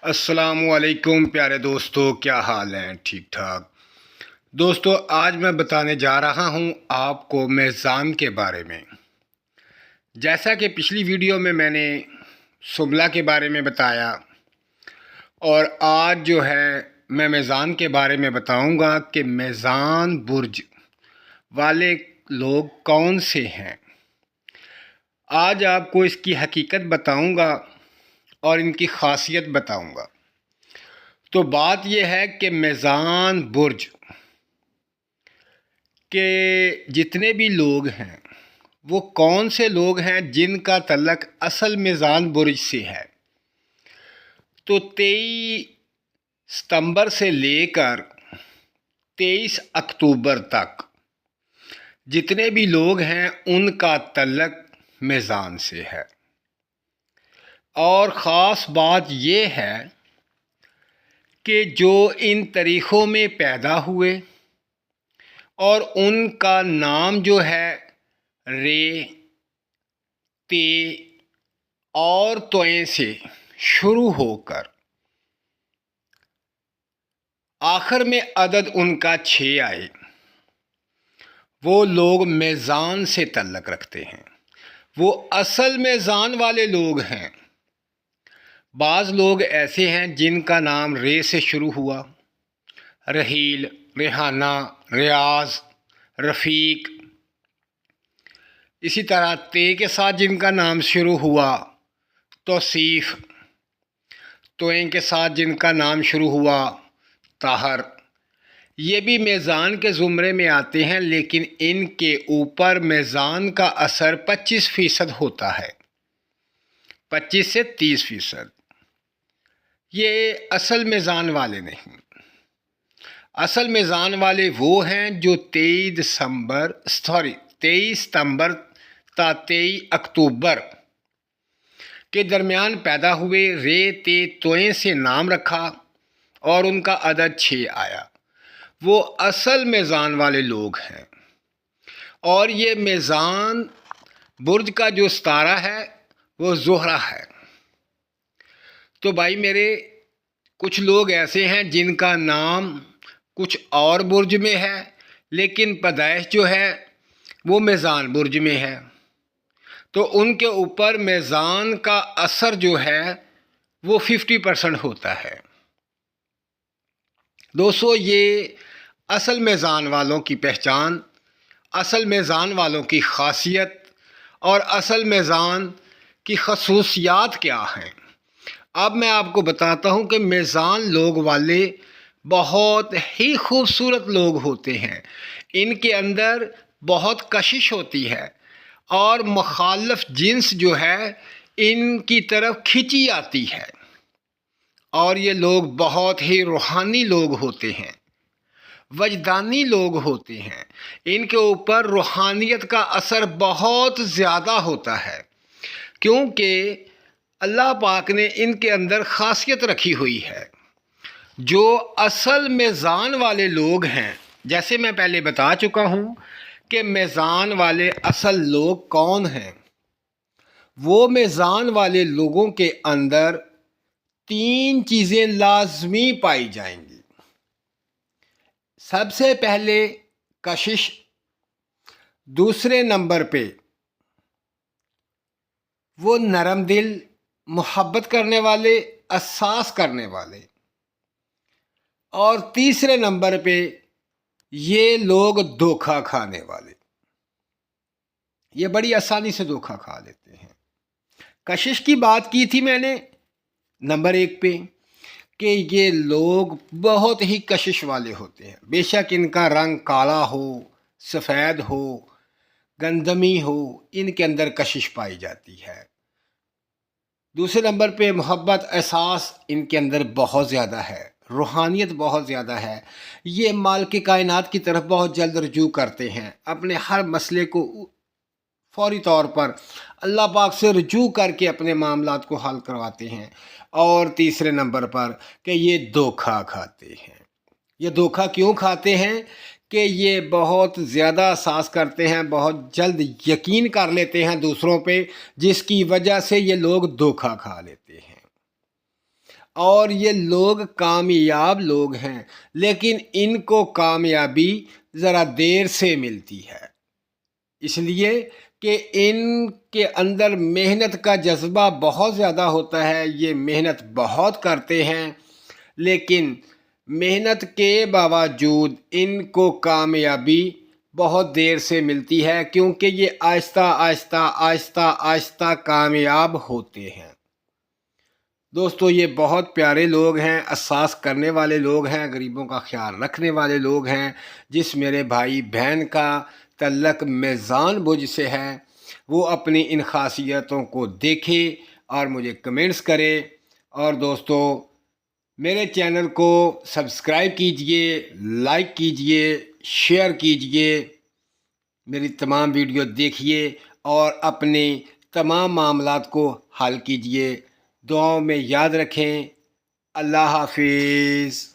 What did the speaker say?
السلام علیکم پیارے دوستو، کیا حال ہیں؟ ٹھیک ٹھاک دوستو، آج میں بتانے جا رہا ہوں آپ کو میزان کے بارے میں۔ جیسا کہ پچھلی ویڈیو میں نے سنبلہ کے بارے میں بتایا، اور آج جو ہے میں میزان کے بارے میں بتاؤں گا کہ میزان برج والے لوگ کون سے ہیں۔ آج آپ کو اس کی حقیقت بتاؤں گا اور ان کی خاصیت بتاؤں گا۔ تو بات یہ ہے کہ میزان برج کے جتنے بھی لوگ ہیں وہ کون سے لوگ ہیں جن کا تعلق اصل میزان برج سے ہے۔ تو 23 ستمبر سے لے کر 23 اکتوبر تک جتنے بھی لوگ ہیں ان کا تعلق میزان سے ہے۔ اور خاص بات یہ ہے کہ جو ان تاریخوں میں پیدا ہوئے اور ان کا نام جو ہے رے، تے اور توئیں سے شروع ہو کر آخر میں عدد ان کا 6 آئے، وہ لوگ میزان سے تعلق رکھتے ہیں، وہ اصل میزان والے لوگ ہیں۔ بعض لوگ ایسے ہیں جن کا نام رے سے شروع ہوا، رحیل، ریحانہ، ریاض، رفیق۔ اسی طرح تے کے ساتھ جن کا نام شروع ہوا توصیف، توئیں کے ساتھ جن کا نام شروع ہوا طاہر۔ یہ بھی میزان کے زمرے میں آتے ہیں، لیکن ان کے اوپر میزان کا اثر 25% ہوتا ہے، 25 سے 30%۔ یہ اصل میزان والے نہیں۔ اصل میزان والے وہ ہیں جو 23 ستمبر تا 23 اکتوبر کے درمیان پیدا ہوئے، رے تے توئیں سے نام رکھا اور ان کا عدد 6 آیا، وہ اصل میزان والے لوگ ہیں۔ اور یہ میزان برج کا جو ستارہ ہے وہ زہرہ ہے۔ تو بھائی میرے، کچھ لوگ ایسے ہیں جن کا نام کچھ اور برج میں ہے لیکن پیدائش جو ہے وہ میزان برج میں ہے، تو ان کے اوپر میزان کا اثر جو ہے وہ 50% ہوتا ہے۔ دوستو، یہ اصل میزان والوں کی پہچان، اصل میزان والوں کی خاصیت اور اصل میزان کی خصوصیات کیا ہیں۔ اب میں آپ کو بتاتا ہوں کہ میزان لوگ والے بہت ہی خوبصورت لوگ ہوتے ہیں۔ ان کے اندر بہت کشش ہوتی ہے اور مخالف جنس جو ہے ان کی طرف کھینچی آتی ہے، اور یہ لوگ بہت ہی روحانی لوگ ہوتے ہیں، وجدانی لوگ ہوتے ہیں۔ ان کے اوپر روحانیت کا اثر بہت زیادہ ہوتا ہے، کیونکہ اللہ پاک نے ان کے اندر خاصیت رکھی ہوئی ہے۔ جو اصل میزان والے لوگ ہیں، جیسے میں پہلے بتا چکا ہوں کہ میزان والے اصل لوگ کون ہیں، وہ میزان والے لوگوں کے اندر 3 چیزیں لازمی پائی جائیں گی۔ سب سے پہلے کشش، دوسرے نمبر پہ وہ نرم دل، محبت کرنے والے، احساس کرنے والے، اور تیسرے نمبر پہ یہ لوگ دھوکہ کھانے والے۔ یہ بڑی آسانی سے دھوکہ کھا لیتے ہیں۔ کشش کی بات کی تھی میں نے نمبر 1 پہ، کہ یہ لوگ بہت ہی کشش والے ہوتے ہیں، بے شک ان کا رنگ کالا ہو، سفید ہو، گندمی ہو، ان کے اندر کشش پائی جاتی ہے۔ دوسرے نمبر پہ محبت، احساس ان کے اندر بہت زیادہ ہے، روحانیت بہت زیادہ ہے۔ یہ مالک کائنات کی طرف بہت جلد رجوع کرتے ہیں، اپنے ہر مسئلے کو فوری طور پر اللہ پاک سے رجوع کر کے اپنے معاملات کو حل کرواتے ہیں۔ اور تیسرے نمبر پر کہ یہ دھوکہ کھاتے ہیں۔ یہ دھوکہ کیوں کھاتے ہیں؟ کہ یہ بہت زیادہ احساس کرتے ہیں، بہت جلد یقین کر لیتے ہیں دوسروں پہ، جس کی وجہ سے یہ لوگ دھوکہ کھا لیتے ہیں۔ اور یہ لوگ کامیاب لوگ ہیں، لیکن ان کو کامیابی ذرا دیر سے ملتی ہے، اس لیے کہ ان کے اندر محنت کا جذبہ بہت زیادہ ہوتا ہے، یہ محنت بہت کرتے ہیں، لیکن محنت کے باوجود ان کو کامیابی بہت دیر سے ملتی ہے، کیونکہ یہ آہستہ آہستہ آہستہ آہستہ کامیاب ہوتے ہیں۔ دوستو، یہ بہت پیارے لوگ ہیں، احساس کرنے والے لوگ ہیں، غریبوں کا خیال رکھنے والے لوگ ہیں۔ جس میرے بھائی بہن کا تعلق میزان برج سے ہے، وہ اپنی ان خاصیتوں کو دیکھے اور مجھے کمنٹس کرے۔ اور دوستو، میرے چینل کو سبسکرائب کیجئے، لائک کیجئے، شیئر کیجئے، میری تمام ویڈیو دیکھیے اور اپنے تمام معاملات کو حل کیجئے۔ دعاؤں میں یاد رکھیں۔ اللہ حافظ۔